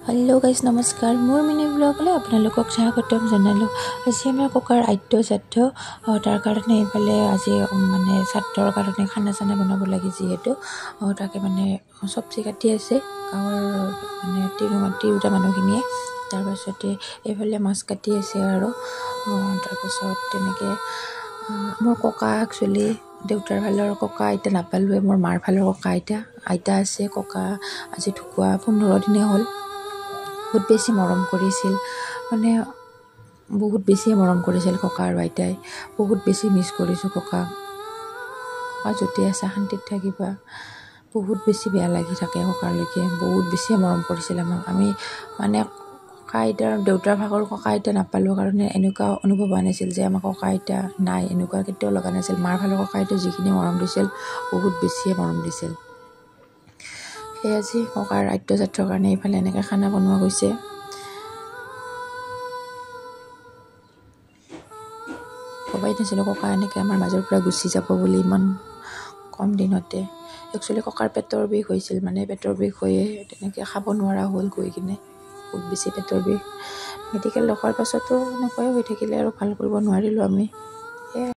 Hello guys नमस्कार मोर mini ब्लगले आपलोक स्वागतम जानालो। आज आम ककार आद्य श्राद्ध तार कारण इफाले आज माने श्राद्धर कारण खाना चाना बनाब लगे जीतु ताके माने सब्जी काटी आसे गाँवर माने तिरुता मानुखिनिये तार पाछते एफाले माछ काटी आसे आरो तार पाছত तेनेके मोर कका एक्चुअली देउतार फाলৰ कका आइता नापालोৱে मोर मार फाলৰ कका आइता आसे कका আজি ढुकुवा 15 दिने हल। बहुत बेसी मरम करिছিল মানে बहुत बेसी मरम करिছিল कका আৰু আইতাই बहुत बेसी मिस কৰিছো कका যদি আছে শান্তিত থাকিবা बहुत बेसी বেয়া লাগি থাকে ককাৰ লৈকে बहुत बेसी মৰম কৰিছিল আমি মানে ককা আইতাৰ দেউতাৰ ভাগৰ ককা আইতা নাপালো কাৰণে এনেকুৱা অনুভৱ হোৱা নাছিল যে আমাৰ ককা আইতা নাই এনেকুৱা কেতিয়াও লগা নাছিল মাৰ ফালৰ ককা আইতা যিখিনি মৰম দিছিল বহুত বেছি মৰম দিছিল। আজি ককাৰ আদ্য যাত্ৰাৰ কাৰণে ইফালে এনেকৈ খানা বনোৱা গৈছে। ভবাই নাছিলোঁ ককা এনেকৈ আমাৰ মাজৰ পৰা গুচি যাব বুলি ইমান কম দিনতে। একচুৱেলি ককাৰ পেটৰ বিষ হৈছিল মানে পেটৰ বিষ হৈয়ে তেনেকৈ খাব নোৱাৰা হ'ল গৈ কিনে বহুত বেছি পেটৰ বিষ মেডিকেল ৰখাৰ পাছতো এনেকুৱাই হৈ থাকিলে আৰু ভাল কৰিব নোৱাৰিলোঁ আমি।